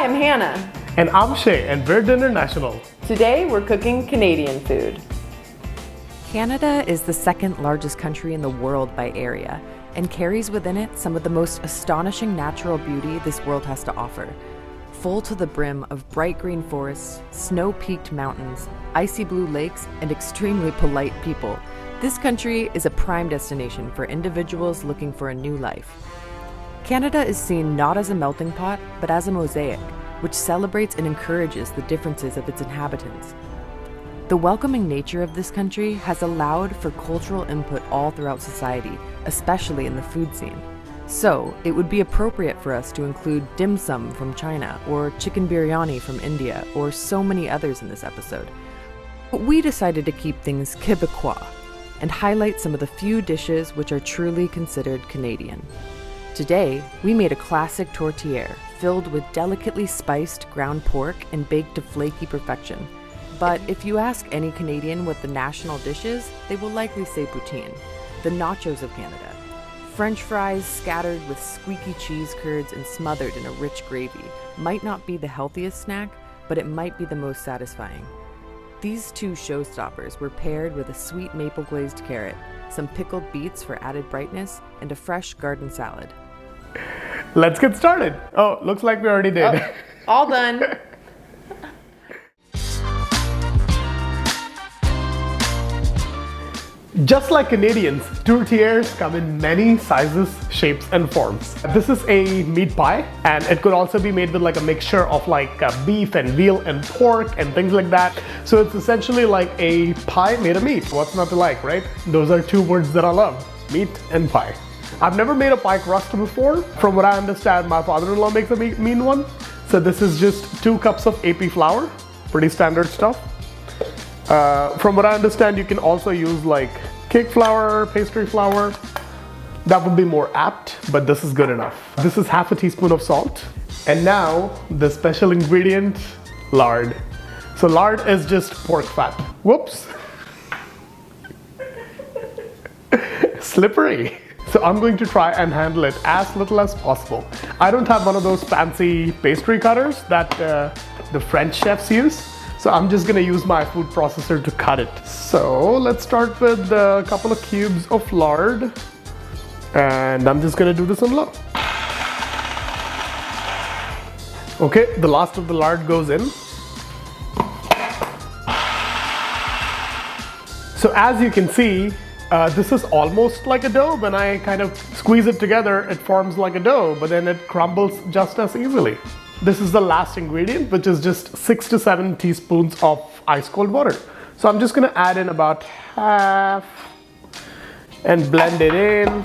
I'm Hannah. And I'm Shay, and we're Dinnernational. Today we're cooking Canadian food. Canada is the second largest country in the world by area and carries within it some of the most astonishing natural beauty this world has to offer. Full to the brim of bright green forests, snow-peaked mountains, icy blue lakes, and extremely polite people, this country is a prime destination for individuals looking for a new life. Canada is seen not as a melting pot, but as a mosaic, which celebrates and encourages the differences of its inhabitants. The welcoming nature of this country has allowed for cultural input all throughout society, especially in the food scene. So, it would be appropriate for us to include dim sum from China, or chicken biryani from India, or so many others in this episode. But we decided to keep things Quebecois and highlight some of the few dishes which are truly considered Canadian. Today, we made a classic tourtière filled with delicately spiced ground pork and baked to flaky perfection. But if you ask any Canadian what the national dish is, they will likely say poutine, the nachos of Canada. French fries scattered with squeaky cheese curds and smothered in a rich gravy might not be the healthiest snack, but it might be the most satisfying. These two showstoppers were paired with a sweet maple-glazed carrot, some pickled beets for added brightness, and a fresh garden salad. Let's get started. Oh, looks like we already did. Oh, all done. Just like Canadians, tourtières come in many sizes, shapes, and forms. This is a meat pie, and it could also be made with like a mixture of like beef and veal and pork and things like that. So it's essentially like a pie made of meat. What's not to like, right? Those are two words that I love, meat and pie. I've never made a pie crust before. From what I understand, my father-in-law makes a mean one. So this is just 2 cups of AP flour, pretty standard stuff. From what I understand, you can also use like cake flour, pastry flour. That would be more apt, but this is good enough. This is half a teaspoon of salt. And now the special ingredient, lard. So lard is just pork fat. Whoops. Slippery. So I'm going to try and handle it as little as possible. I don't have one of those fancy pastry cutters that the French chefs use. So I'm just gonna use my food processor to cut it. So let's start with a couple of cubes of lard. And I'm just gonna do this on low. Okay, the last of the lard goes in. So as you can see, this is almost like a dough. When I kind of squeeze it together, it forms like a dough, but then it crumbles just as easily. This is the last ingredient, which is just 6 to 7 teaspoons of ice cold water. So I'm just gonna add in about half and blend it in.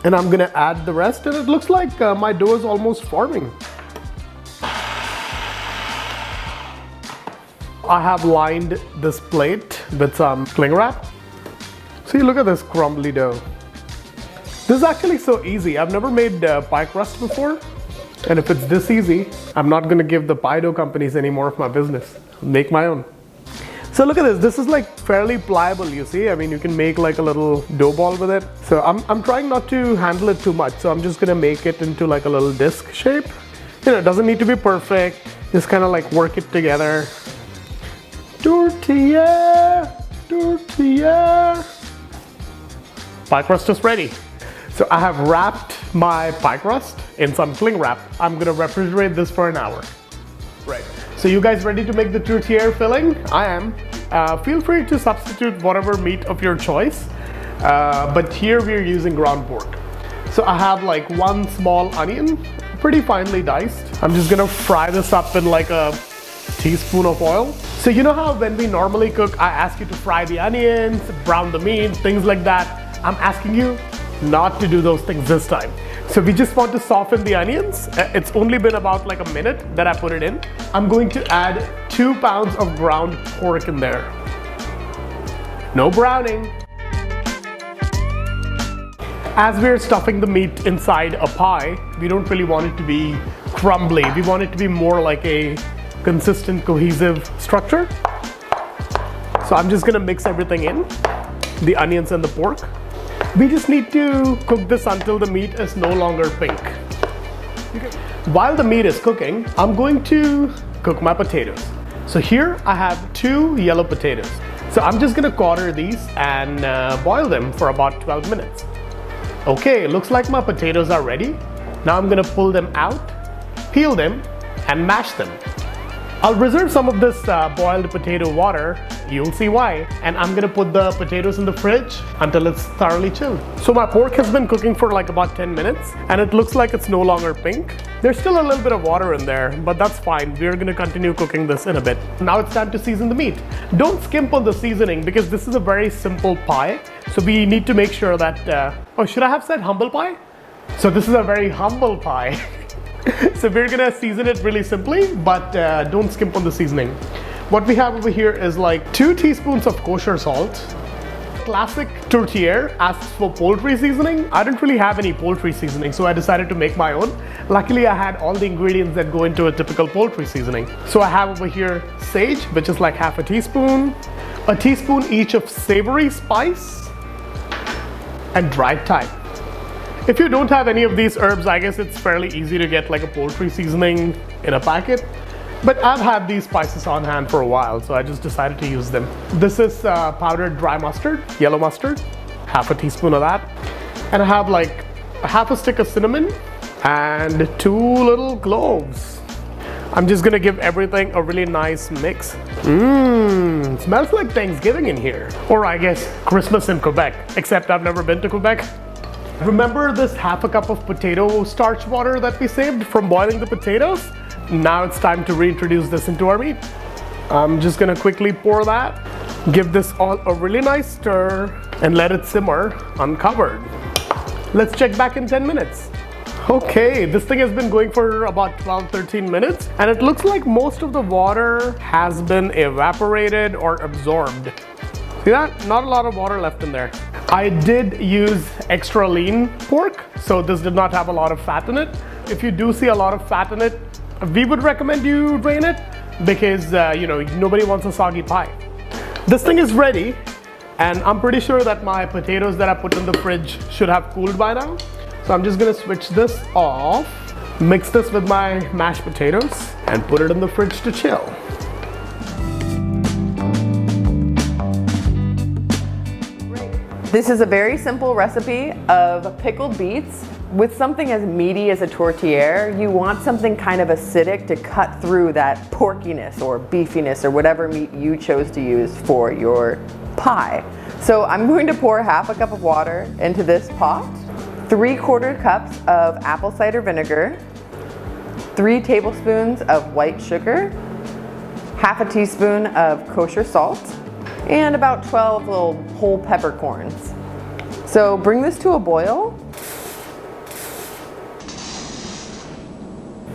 And I'm gonna add the rest, and it looks like my dough is almost forming. I have lined this plate with some cling wrap. See, look at this crumbly dough. This is actually so easy. I've never made pie crust before. And if it's this easy, I'm not gonna give the pie dough companies any more of my business. I'll make my own. So look at this. This is like fairly pliable, you see. I mean, you can make like a little dough ball with it. So I'm trying not to handle it too much. So I'm just gonna make it into like a little disc shape. You know, it doesn't need to be perfect. Just kind of like work it together. Tourtière, tourtière. Pie crust is ready. So I have wrapped my pie crust in some cling wrap. I'm gonna refrigerate this for an hour. Right. So you guys ready to make the tourtière filling? I am. Feel free to substitute whatever meat of your choice. But here we're using ground pork. So I have like 1 small onion, pretty finely diced. I'm just gonna fry this up in like a teaspoon of oil. So you know how when we normally cook, I ask you to fry the onions, brown the meat, things like that. I'm asking you not to do those things this time. So we just want to soften the onions. It's only been about like a minute that I put it in. I'm going to add 2 pounds of ground pork in there. No browning. As we're stuffing the meat inside a pie, we don't really want it to be crumbly. We want it to be more like a consistent, cohesive structure. So I'm just gonna mix everything in, the onions and the pork. We just need to cook this until the meat is no longer pink. While the meat is cooking, I'm going to cook my potatoes. So here I have 2 yellow potatoes. So I'm just gonna quarter these and boil them for about 12 minutes. Okay, looks like my potatoes are ready. Now I'm gonna pull them out, peel them, and mash them. I'll reserve some of this boiled potato water, you'll see why, and I'm gonna put the potatoes in the fridge until it's thoroughly chilled. So my pork has been cooking for like about 10 minutes and it looks like it's no longer pink. There's still a little bit of water in there, but that's fine. We're gonna continue cooking this in a bit. Now it's time to season the meat. Don't skimp on the seasoning because this is a very simple pie. So we need to make sure that, oh, should I have said humble pie? So this is a very humble pie. So we're gonna season it really simply, but don't skimp on the seasoning. What we have over here is like 2 teaspoons of kosher salt. Classic Tourtière asks for poultry seasoning. I didn't really have any poultry seasoning, so I decided to make my own. Luckily, I had all the ingredients that go into a typical poultry seasoning. So I have over here sage, which is like half a teaspoon each of savory spice, and dried thyme. If you don't have any of these herbs, I guess it's fairly easy to get like a poultry seasoning in a packet. But I've had these spices on hand for a while, so I just decided to use them. This is powdered dry mustard, yellow mustard, half a teaspoon of that. And I have like a half a stick of cinnamon and 2 little cloves. I'm just gonna give everything a really nice mix. Smells like Thanksgiving in here. Or I guess Christmas in Quebec, except I've never been to Quebec. Remember this half a cup of potato starch water that we saved from boiling the potatoes? Now it's time to reintroduce this into our meat. I'm just gonna quickly pour that, give this all a really nice stir, and let it simmer uncovered. Let's check back in 10 minutes. Okay, this thing has been going for about 12-13 minutes, and it looks like most of the water has been evaporated or absorbed. See that? Not a lot of water left in there. I did use extra lean pork, so this did not have a lot of fat in it. If you do see a lot of fat in it, we would recommend you drain it because you know, nobody wants a soggy pie. This thing is ready, and I'm pretty sure that my potatoes that I put in the fridge should have cooled by now. So I'm just gonna switch this off, mix this with my mashed potatoes, and put it in the fridge to chill. This is a very simple recipe of pickled beets with something as meaty as a tourtière. You want something kind of acidic to cut through that porkiness or beefiness or whatever meat you chose to use for your pie. So I'm going to pour half a cup of water into this pot, 3/4 cups of apple cider vinegar, 3 tablespoons of white sugar, half a teaspoon of kosher salt, and about 12 little whole peppercorns. So bring this to a boil.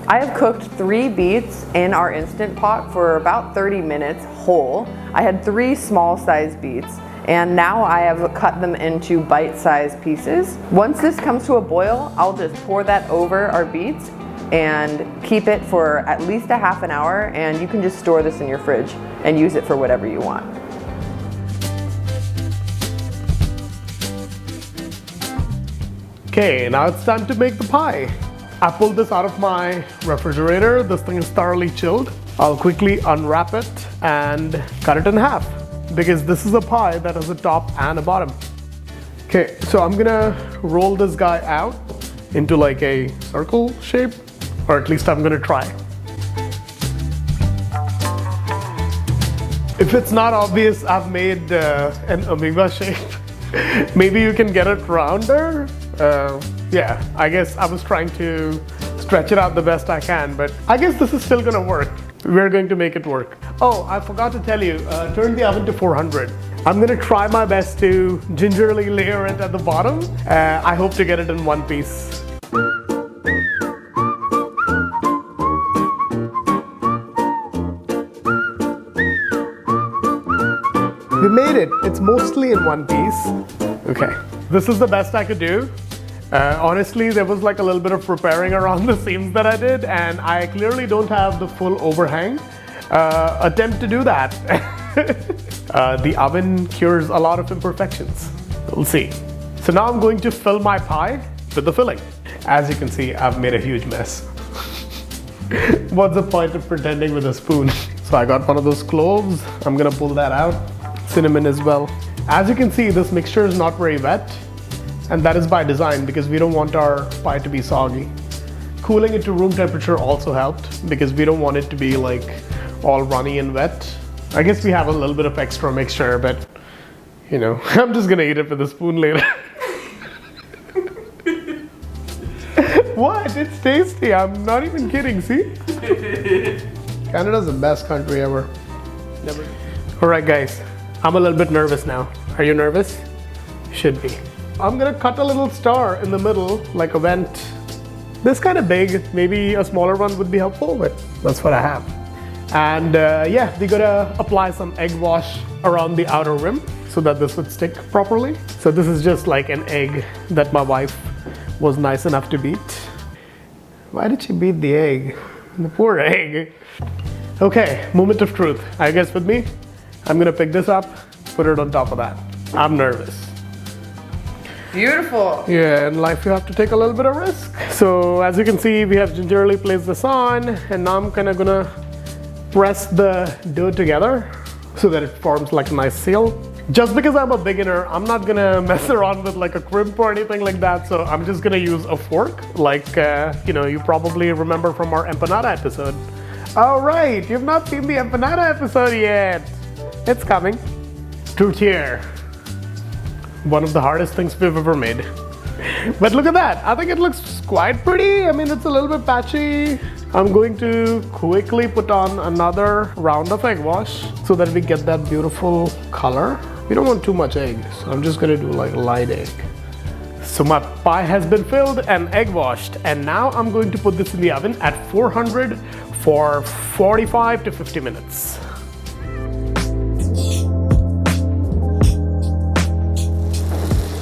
I have cooked 3 beets in our Instant Pot for about 30 minutes whole. I had 3 small sized beets, and now I have cut them into bite-sized pieces. Once this comes to a boil, I'll just pour that over our beets and keep it for at least a half an hour, and you can just store this in your fridge and use it for whatever you want. Okay, now it's time to make the pie. I pulled this out of my refrigerator. This thing is thoroughly chilled. I'll quickly unwrap it and cut it in half because this is a pie that has a top and a bottom. Okay, so I'm gonna roll this guy out into like a circle shape, or at least I'm gonna try. If it's not obvious, I've made an amoeba shape. Maybe you can get it rounder. Yeah, I guess I was trying to stretch it out the best I can, but I guess this is still gonna work. We're going to make it work. Oh, I forgot to tell you, turn the oven to 400. I'm gonna try my best to gingerly layer it at the bottom. I hope to get it in one piece. We made it. It's mostly in one piece. Okay, this is the best I could do. Honestly, there was like a little bit of preparing around the seams that I did, and I clearly don't have the full overhang. Attempt to do that. The oven cures a lot of imperfections. We'll see. So now I'm going to fill my pie with the filling. As you can see, I've made a huge mess. What's the point of pretending with a spoon? So I got one of those cloves. I'm gonna pull that out. Cinnamon as well. As you can see, this mixture is not very wet, and that is by design because we don't want our pie to be soggy. Cooling it to room temperature also helped because we don't want it to be like all runny and wet. I guess we have a little bit of extra mixture, but you know, I'm just gonna eat it with a spoon later. What? It's tasty. I'm not even kidding, see? Canada's the best country ever. Never. All right, guys. I'm a little bit nervous now. Are you nervous? Should be. I'm gonna cut a little star in the middle, like a vent. This kind of big, maybe a smaller one would be helpful, but that's what I have. And yeah, we gotta apply some egg wash around the outer rim so that this would stick properly. So this is just like an egg that my wife was nice enough to beat. Why did she beat the egg? The poor egg. Okay, moment of truth. Are you guys with me? I'm gonna pick this up, put it on top of that. I'm nervous. Beautiful. Yeah, in life you have to take a little bit of risk. So as you can see, we have gingerly placed this on, and now I'm kind of gonna press the dough together so that it forms like a nice seal. Just because I'm a beginner, I'm not gonna mess around with like a crimp or anything like that, so I'm just gonna use a fork, like you know, you probably remember from our empanada episode. All right, you've not seen the empanada episode yet. It's coming. Tourtière. One of the hardest things we've ever made. But look at that. I think it looks quite pretty. I mean, it's a little bit patchy. I'm going to quickly put on another round of egg wash so that we get that beautiful color. We don't want too much egg, so I'm just gonna do like light egg. So my pie has been filled and egg washed, and now I'm going to put this in the oven at 400 for 45 to 50 minutes.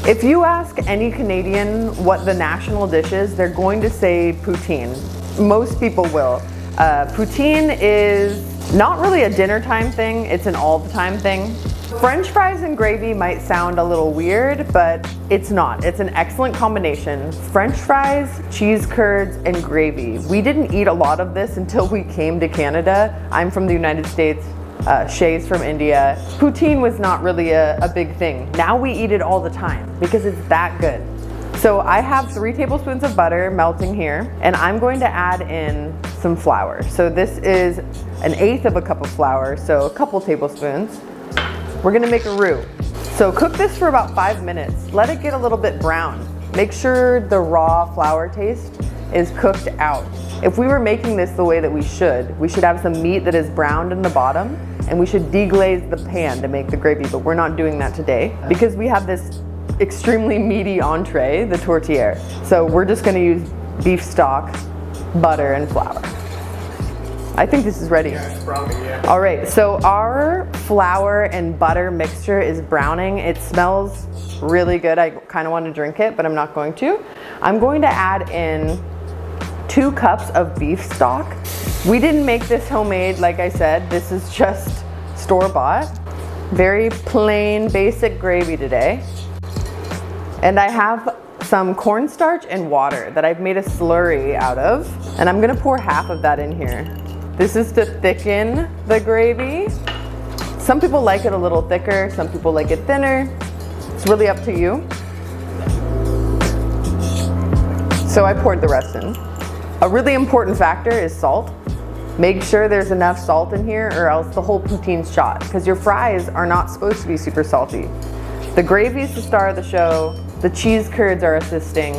If you ask any Canadian what the national dish is, they're going to say poutine. Most people will. Poutine is not really a dinner time thing, it's an all the time thing. French fries and gravy might sound a little weird, but it's not. It's an excellent combination. French fries, cheese curds, and gravy. We didn't eat a lot of this until we came to Canada. I'm from the United States. Shay's from India. Poutine was not really a big thing. Now we eat it all the time because it's that good. So I have 3 tablespoons of butter melting here, and I'm going to add in some flour. So this is 1/8 of a cup of flour, so a couple tablespoons. We're gonna make a roux. So cook this for about 5 minutes. Let it get a little bit brown. Make sure the raw flour taste is cooked out. If we were making this the way that we should have some meat that is browned in the bottom, and we should deglaze the pan to make the gravy, but we're not doing that today because we have this extremely meaty entree, the tourtière. So we're just gonna use beef stock, butter, and flour. I think this is ready. Yeah, it's browning, yeah. All right, so our flour and butter mixture is browning. It smells really good. I kind of want to drink it, but I'm not going to. I'm going to add in 2 cups of beef stock. We didn't make this homemade, like I said. This is just store-bought. Very plain, basic gravy today. And I have some cornstarch and water that I've made a slurry out of. And I'm gonna pour half of that in here. This is to thicken the gravy. Some people like it a little thicker, some people like it thinner. It's really up to you. So I poured the rest in. A really important factor is salt. Make sure there's enough salt in here or else the whole poutine's shot, because your fries are not supposed to be super salty. The gravy is the star of the show. The cheese curds are assisting.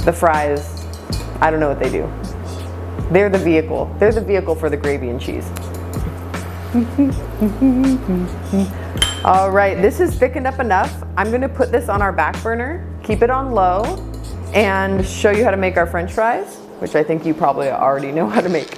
The fries, I don't know what they do. They're the vehicle. They're the vehicle for the gravy and cheese. All right, this is thickened up enough. I'm gonna put this on our back burner, keep it on low, and show you how to make our French fries, which I think you probably already know how to make.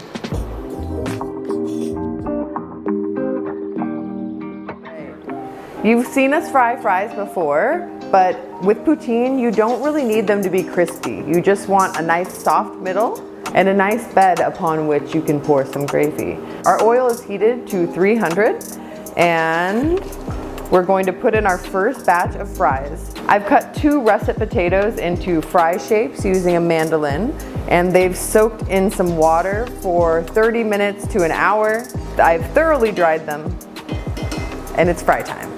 You've seen us fry fries before, but with poutine, you don't really need them to be crispy. You just want a nice soft middle and a nice bed upon which you can pour some gravy. Our oil is heated to 300, and we're going to put in our first batch of fries. I've cut 2 russet potatoes into fry shapes using a mandolin, and they've soaked in some water for 30 minutes to an hour. I've thoroughly dried them, and it's fry time.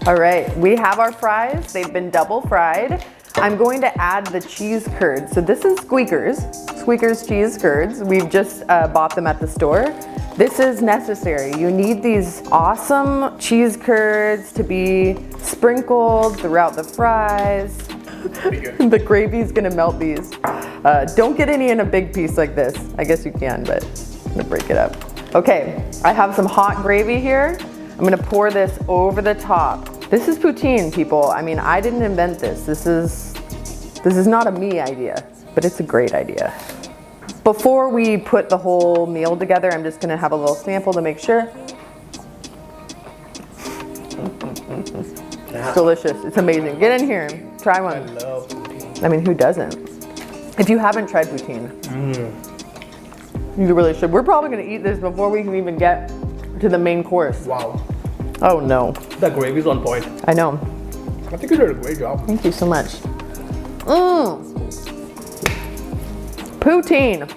All right, we have our fries. They've been double fried. I'm going to add the cheese curds. So this is Squeaker's cheese curds. We've just bought them at the store. This is necessary. You need these awesome cheese curds to be sprinkled throughout the fries. The gravy's gonna melt these. Don't get any in a big piece like this. I guess you can, but I'm gonna break it up. Okay, I have some hot gravy here. I'm gonna pour this over the top. This is poutine, people. I mean, I didn't invent this. This is not a me idea, but it's a great idea. Before we put the whole meal together, I'm just gonna have a little sample to make sure. It's delicious, it's amazing. Get in here, try one. I love poutine. I mean, who doesn't? If you haven't tried poutine, you really should. We're probably gonna eat this before we can even get to the main course. Wow. Oh no. The gravy's on point. I know. I think you did a great job. Thank you so much. Poutine.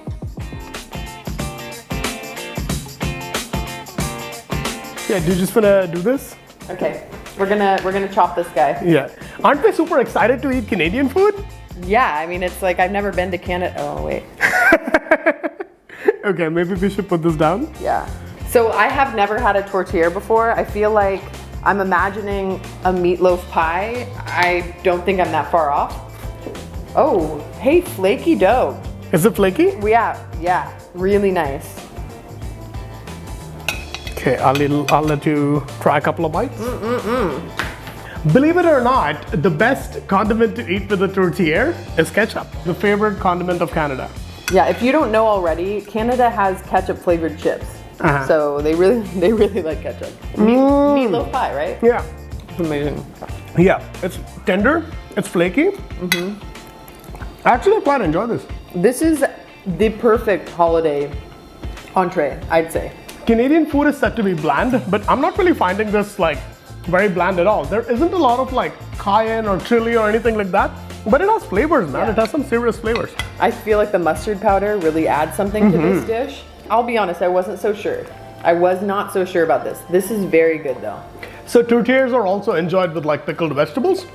Yeah, do you just wanna do this? Okay, we're gonna chop this guy. Yeah. Aren't we super excited to eat Canadian food? Yeah, I mean, it's like I've never been to Canada. Oh wait. Okay, maybe we should put this down. Yeah. So I have never had a tourtière before. I feel like I'm imagining a meatloaf pie. I don't think I'm that far off. Oh, hey, flaky dough. Is it flaky? Yeah, really nice. Okay, I'll let you try a couple of bites. Believe it or not, the best condiment to eat with a tourtière is ketchup, the favorite condiment of Canada. Yeah, if you don't know already, Canada has ketchup flavored chips. So they really like ketchup. Meatloaf pie, right? Yeah. It's amazing. Yeah, it's tender, it's flaky. Actually, I quite enjoy this. This is the perfect holiday entree, I'd say. Canadian food is said to be bland, but I'm not really finding this like very bland at all. There isn't a lot of like cayenne or chili or anything like that, but it has flavors, man. Yeah. It has some serious flavors. I feel like the mustard powder really adds something to this dish. I'll be honest, I wasn't so sure. I was not so sure about this. This is very good though. So tourtières are also enjoyed with like pickled vegetables.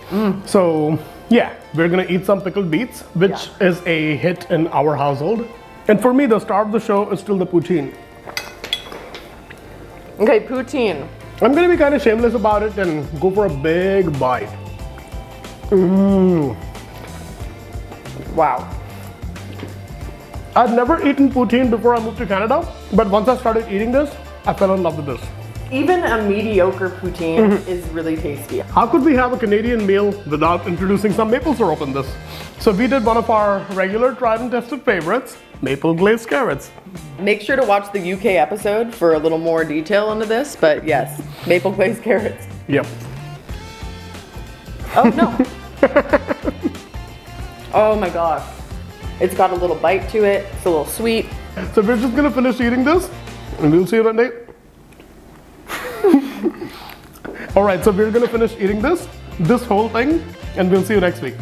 So yeah, we're gonna eat some pickled beets, which is a hit in our household. And for me, the star of the show is still the poutine. Okay, poutine. I'm gonna be kind of shameless about it and go for a big bite. Wow. I'd never eaten poutine before I moved to Canada, but once I started eating this, I fell in love with this. Even a mediocre poutine is really tasty. How could we have a Canadian meal without introducing some maple syrup in this? So we did one of our regular tried and tested favorites, maple-glazed carrots. Make sure to watch the UK episode for a little more detail into this, but yes, maple glazed carrots. Yep. Oh no. Oh my gosh. It's got a little bite to it, it's a little sweet. So we're just gonna finish eating this and we'll see you one day. All right, so we're gonna finish eating this whole thing, and we'll see you next week.